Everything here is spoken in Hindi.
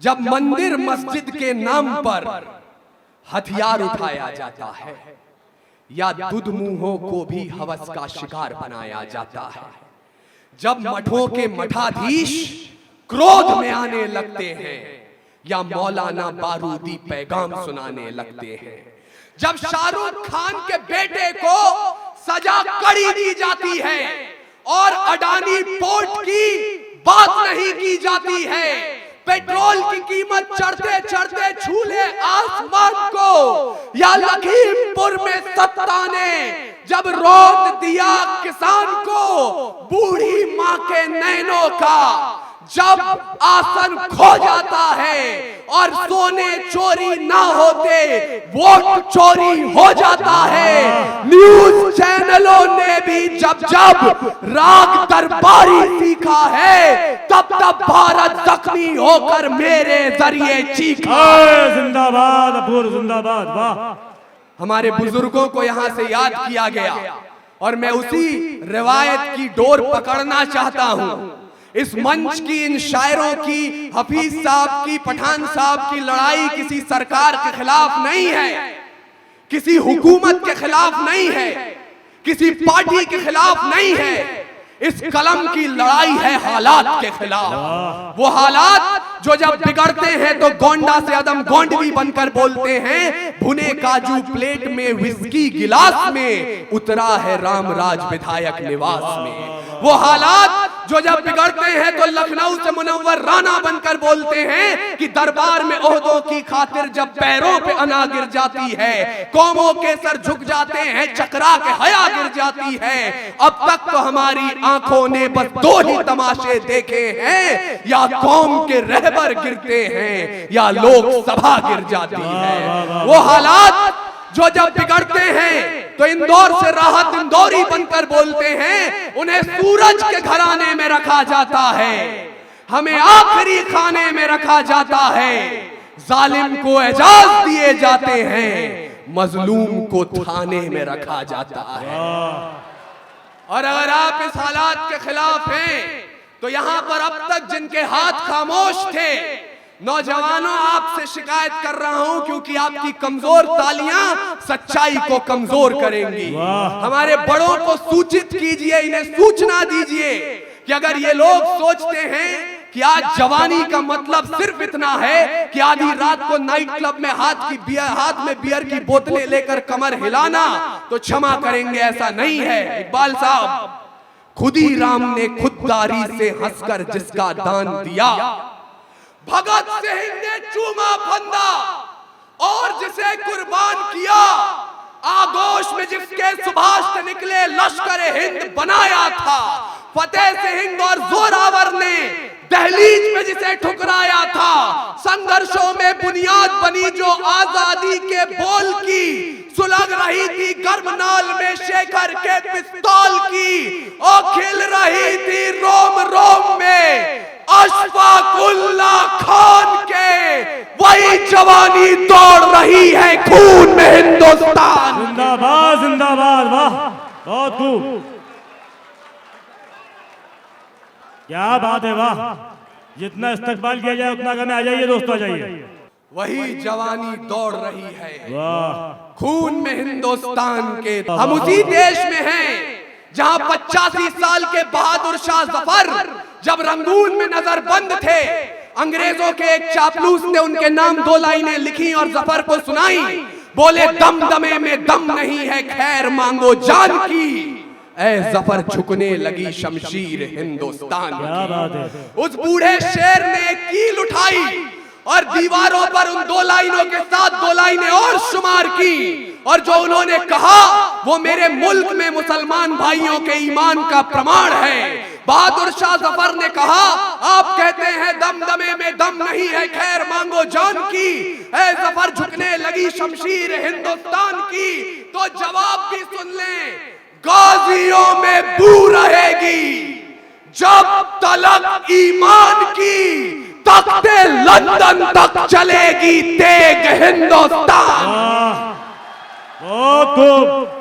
जब मंदिर मस्जिद के नाम पर हथियार उठाया जाता है या दुध मुंहों को भी हवस का शिकार बनाया जाता है, जब मठों के मठाधीश क्रोध में आने लगते हैं या मौलाना बारूदी पैगाम सुनाने लगते हैं, जब शाहरुख खान के बेटे को सजा कड़ी दी जाती है और अडानी पोर्ट की बात नहीं की जाती है, पेट्रोल की कीमत चढ़ते चढ़ते छूले आसमान को, या लखीमपुर में सत्ता ने जब रोक दिया किसान को बूढ़ी मां के नैनों का, जब आसन खो जाता है और सोने चोरी ना होते वोट चोरी हो जाता है, न्यूज चैनलों ने भी जब जब राग दरबारी सीखा है तब तब भारत जख्मी होकर मेरे जरिए चीखा। जिंदाबाद अपूर्व जिंदाबाद। वाह, हमारे बुजुर्गों को यहाँ से याद किया गया और मैं उसी रिवायत की डोर पकड़ना चाहता हूँ। इस मंच की, इन शायरों की, हफीज साहब की, पठान साहब की लड़ाई किसी सरकार के खिलाफ नहीं है, किसी हुकूमत के खिलाफ नहीं है, किसी पार्टी के खिलाफ नहीं है। इस कलम की लड़ाई है हालात के खिलाफ। वो हालात जो जब बिगड़ते हैं तो गोंडा से अदम गोंडवी बनकर बोलते हैं, भुने काजू प्लेट में विस्की गिलास में उतरा है रामराज विधायक निवास में। वो हालात जो जब बिगड़ते हैं तो लखनऊ से मुनव्वर राणा बनकर बोलते हैं कि दरबार में ओहदों की खातिर जब पैरों पे अना गिर जाती है, कौमों के सर झुक जाते हैं, चकरा के हया गिर जाती है। अब तक तो हमारी आंखों ने बस दो ही तमाशे देखे हैं, या कौम के रहबर गिरते हैं या लोक सभा गिर जाती है। वो हालात जो जब बिगड़ते हैं तो इंदौर से राहत इंदौरी बनकर बोलते हैं, उन्हें सूरज के घराने में रखा जाता है, हमें आखिरी खाने में रखा जाता है, जालिम को एजाज दिए जाते हैं, मजलूम को थाने में रखा जाता है। और अगर आप इस हालात के खिलाफ हैं तो यहां पर अब तक जिनके हाथ खामोश थे, नौजवानों आपसे शिकायत कर रहा हूं क्योंकि आपकी कमजोर तालियां सच्चाई को कमजोर करेंगी। हमारे बड़ों को सूचित कीजिए, इन्हें सूचना दीजिए कि अगर ये लोग सोचते हैं कि आज जवानी का मतलब सिर्फ इतना है कि आधी रात को नाइट क्लब में हाथ में बियर की बोतलें लेकर कमर हिलाना, तो क्षमा करेंगे, ऐसा नहीं है। इकबाल साहब, खुदी राम ने खुददारी से हंसकर जिसका दान दिया, भगत सिंह ने चूमा फंदा और जिसे कुर्बान किया, आगोश में जिसके सुभाष से निकले लश्कर हिंद बनाया था, फतेह सिंह और जोरावर ने दहलीज में जिसे ठुकराया था, संघर्षों में बुनियाद बनी जो आजादी के बोल की, सुलग रही थी गर्भनाल में शेखर के पिस्तौल की, और खिल रही थी रोम रोम में अशफाकुल्लाह खान के, वही जवानी दौड़ रही है खून में हिंदुस्तान। जिंदाबाद जिंदाबाद। वाह, बहुत खूब, क्या बात है। वाह, जितना इस्तकबाल किया जाए उतना कम। आ जाइए दोस्तों, आ जाइए। वही जवानी दौड़ रही है वाह, खून में हिंदुस्तान के। हम उसी देश में हैं जहां 85 साल के बहादुर शाह जफर जब रंगून में नजरबंद थे, अंग्रेजों के एक चापलूस ने उनके नाम 2 लाइनें लिखी और जफर को सुनाई। बोले, दमदमे में दम नहीं है, खैर मांगो जान की, ऐ जफर झुकने लगी शमशीर हिंदुस्तान की। उस बूढ़े शेर ने कील उठाई और दीवारों पर उन 2 लाइनों के साथ 2 लाइनें और शुमार की, और जो उन्होंने कहा वो मेरे मुल्क में मुसलमान भाइयों के ईमान का प्रमाण है। बहादुर शाह जफर ने कहा, आप कहते हैं दमदमे में दम नहीं है, खैर मांगो जान की, ऐ जफर झुकने लगी शमशीर हिंदुस्तान की। तो जवाब भी सुन लें, गाजियों में बू रहेगी जब तलक ईमान की, तख्ते लंदन तक चलेगी तेग हिंदुस्तान। बहुत खूब।